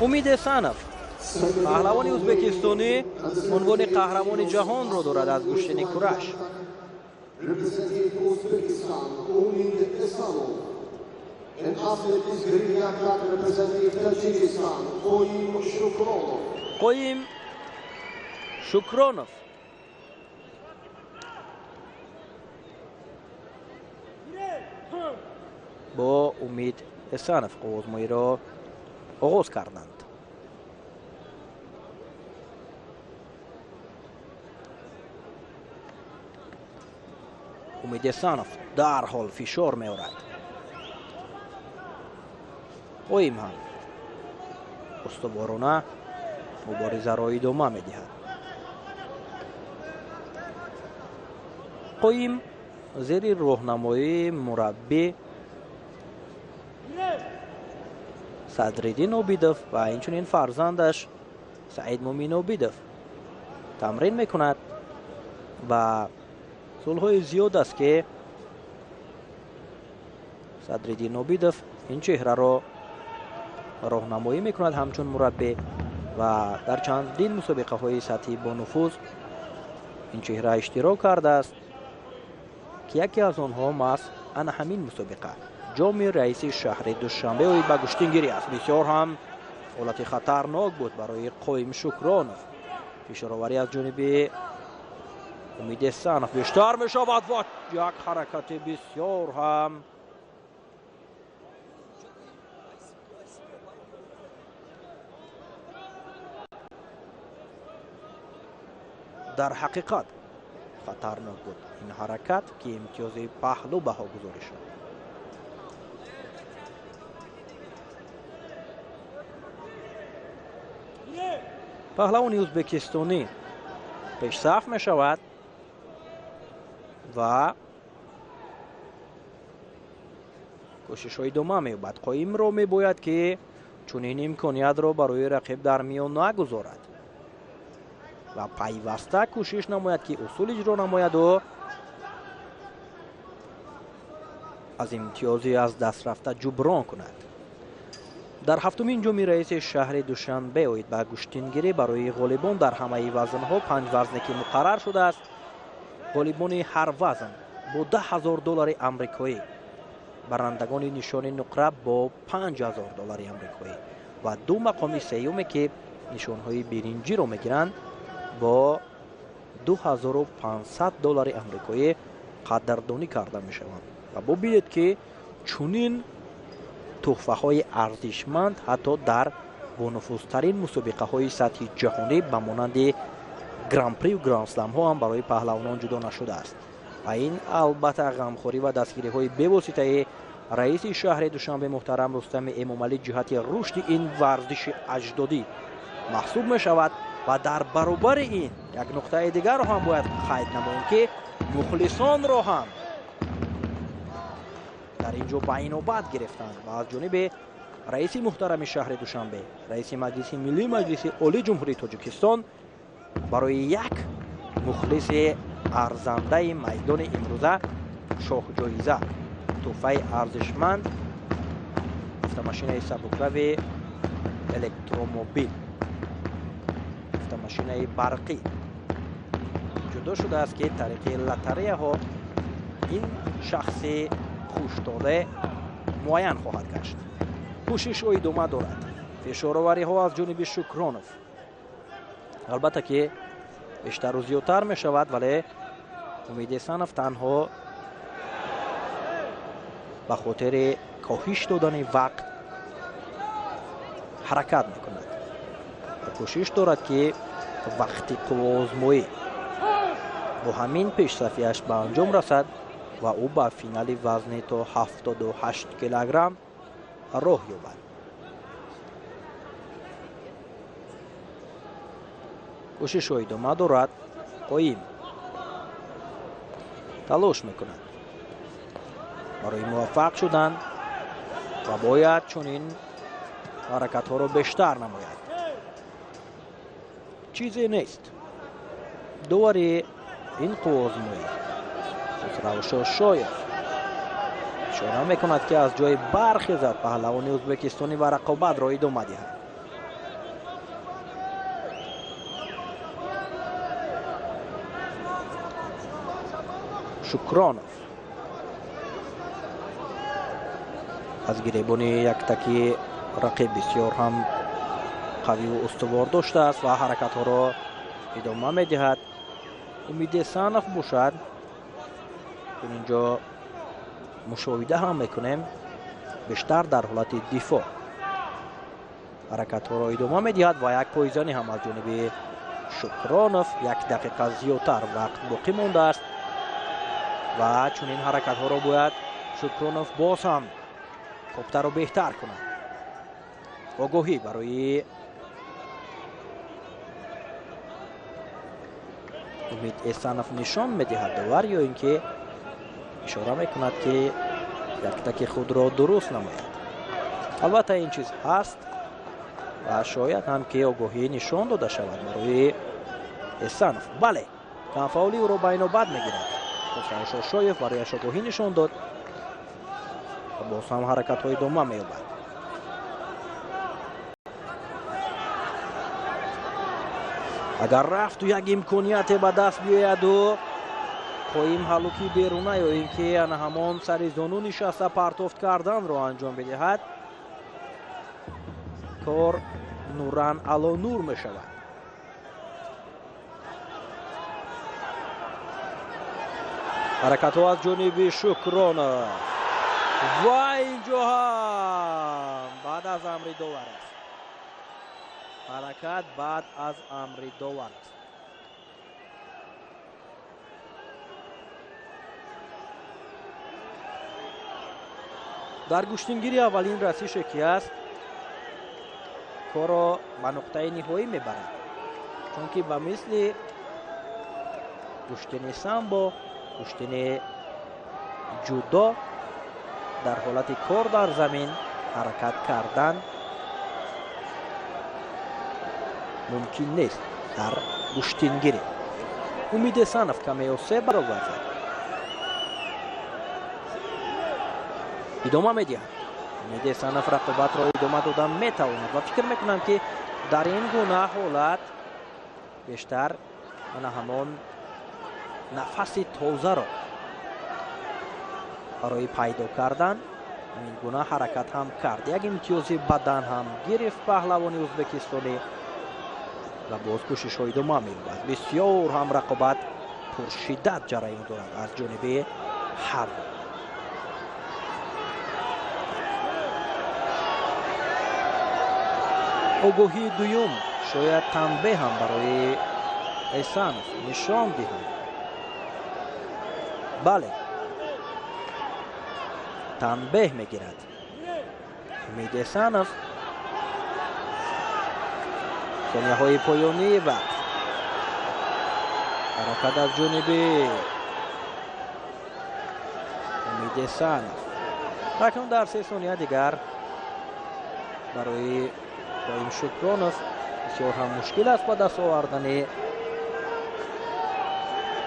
امید سنف پهلوان ازبکستانی عنوان قهرمان جهان را دارد از کشتن کرش. قویم شکرانوف با امید سنف آزمایی را آغاز کردند. امید سنف در حال فشار می آورد. قویم هم استوارانه مبارزه را ادامه می دهد. قویم زیر راهنمایی مربی صدرالدین عابدوف و اینچنین فرزندش سعید مومین عابدوف تمرین میکند و سالهای زیاد است که صدرالدین عابدوف این چهره را راهنمایی میکند همچون مربی و در چندین مسابقه های سطحی با نفوذ این چهره اشتراک کرده است که یکی از آنها محض همین مسابقه جام رئیس شهر دوشنبه و به گشتنگیری است. بسیار هم حالت خطرناک بود برای قویم شکرانوف. فشارآوری از جانب امید سنف بیشتر می شود و یک حرکت بسیار هم در حقیقت خطرناک بود این حرکت که امتیاز پهلو بها گذاری شد. پهلوان ازبکستانی پیش صف می شود و کوشش های ادامه می یابد. قویم را می باید که چنین امکانیت را برای رقیب در میان نگذارد و پیوسته کوشش نماید که اصول اجرا نماید و از امتیازی از دست رفته جبران کند. در هفتمین جام رئیس شهر دوشنبه باید به گشتنگیری برای غالبان در همه وزنها 5 وزنی که مقرر شده است. غالبان هر وزن با $10,000 آمریکایی، برندگان نشان نقره با $5,000 آمریکایی و دو مقام سومی که نشانهای برنجی را میگیرند با $2,500 آمریکایی قدردانی کرده می شوند و ببینید که چنین تحفه های ارزشمند حتی در بانفوذترین مسابقه های سطح جهانی به مانند گران پری و گراند اسلم ها هم برای پهلوانان جدا نشده است و این البته غمخوری و دستگیری های بواسطه رئیس شهر دوشنبه محترم رستم امامعلی جهت رشد این ورزش اجدادی محسوب می شود و در برابر این یک نقطه دیگر را هم باید قید نماییم که مخلصان را هم در اینجا بینابد گرفتند و از جانب رئیس محترم شهر دوشنبه، رئیس مجلس ملی مجلس عالی جمهوری تاجیکستان برای یک مخلص ارزنده میدان امروزه شاه جایزه تحفه ارزشمند автомашина سبک‌رو الکتروموبیل، автомашина برقی جدا شده است که طریق لاتاریه ها این شخص خوش‌داده معین خواهد گشت. کوشش ادامه دارد. فشارآوری ها از جانب شکرانوف البته که بیشتر و زیادتر می شود ولی امید سنف تنها به خاطر کاهش دادن وقت حرکت می کند و کوشش دارد که وقتی قوازمایی با همین پیش صفیش به انجام رسد و او به فینال وزن تا 78 کیلوگرم راه یابد. کوشش ادامه دارد. قویم تلاش میکند برای موفق شدن و باید چنین حرکت ها را بیشتر نماید. چیزی نیست. دوباره این قوازمایی خسرو شاید اشاره میکند که از جای برخیزد پهلوان ازبکستانی و رقابت را ادامه دهد. شکرانوف از گریبانی یکتکی رقیب بسیار هم قوی و استوار داشته است و حرکت ها را ادامه می دهد. امید سانف باشد اینجا مشاهده هم میکنیم بیشتر در حالت دفاع حرکت ها را ادامه می دهد و یک پایزنی هم از جانب شکرانوف. 1 دقیقه زیادتر وقت باقی مانده است و چون این حرکت ها را باید شکرانوف باز هم کوپته را بهتر کند. آگاهی برای امید احسانوف نشان میدهد داور یا اینکه اشاره میکند که یکتک خود را درست نماید. البته این چیز هست و شاید هم که آگاهی نشان داده شود برای احسانوف. بله فاولی او را بینابد میگیرد. شایف برایش آگاهی نشان داد و باز هم حرکت های ادامه مییابد. اگر رفت و یک امکانیت به دست بیاید و قایم حلوکی بیرونه یا اینکه همان سر زانو نشسته پرتافت کردن را انجام بدهد کار نوران علا نور می شود. حرکت ها از جانب شکرانوف و اینجا هم بعد از امر داور است. حرکت بعد از امر داور است. در گشتنگیری اولین رسیش که است کار را به نقطه نهایی میبرد چون که به مثل گشتن سامبو گشتن جدا در حالت کار در زمین حرکت کردن ممکن نیست. در گشتنگیری امید سانف کمی و 3 برابر ادامه میدهد. امید سانف رقابت را ادامه دادن میتواند و فکر میکنم که در این گونه حالت بیشتر من همان نفس تازه را برای پیدا کردن این گونه حرکت هم کرد. یک امتیاز بدن هم گرفت پهلوانی ازبکستانی و باز کوشش های ادامه می‌یابد. بسیار هم رقابت پرشدت جریان دارد از جانب هر دو. آگاهی دوم شاید تنبیه هم برای احسانوف نشان دهد. بله تنبیه میگیرد امید احسانوف. ثانیه های پایانی وقت حرکت از جانب امید احسانوف. اکنون در 3 ثانیه دیگر برای قایم شکرانوف بسیار هم مشکل است با دست آوردن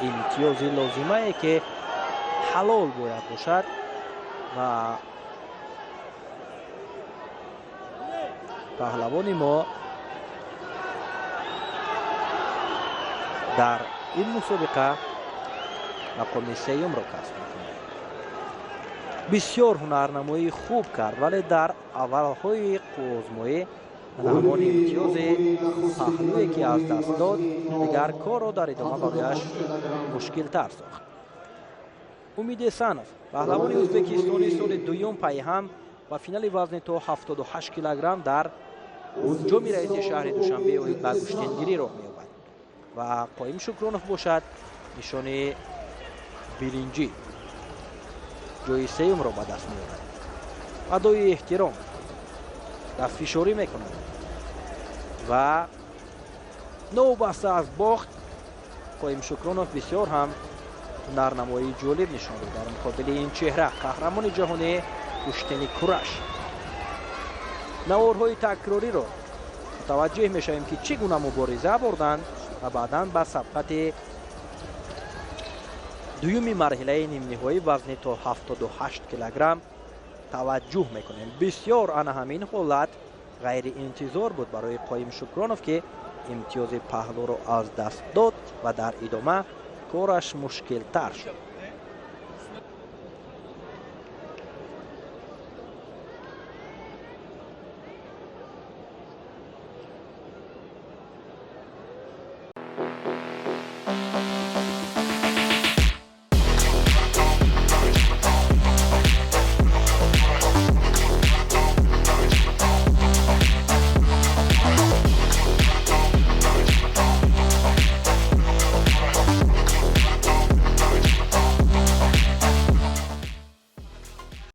امتیاز لازمه که حلال باید باشد و پهلوان ما در این مسابقه مقام 3 را کسب می‌کند. بسیار هنرنمایی خوب کرد ولی در اولهای آزمایش همان امتیاز پهلویی که از دست داد دیگر کار را در ادامه برایش مشکل تر ساخت. امید احسانوف پهلوان ازبکستانی سال دوم پی هم و فینال وزن تا 78 کیلوگرم در جام رئیس شهر دوشنبه و به گشتنگیری راه می‌یابد و قایم شکرانوف باشد نشان برنجی جای 3 را به دست می‌آورد. ادای احترام دست فشاری می‌کند و نوبسته از باخت قایم شکرانوف بسیار هم هنرنمایی جالب نشان داد در مقابل این چهره قهرمان جهانی کشتن کرش. نوارهای تکراری را متوجه میشویم که چگونه مبارزه بردند و بعداً به سبقت دومی مرحله نیم نهایی وزن تا 78 کیلوگرم توجه میکنیم. بسیار آن همین حالت غیر انتظار بود برای قایم شکرانوف که امتیاز پهلو را از دست داد و در ادامه کارش مشکل تر شد.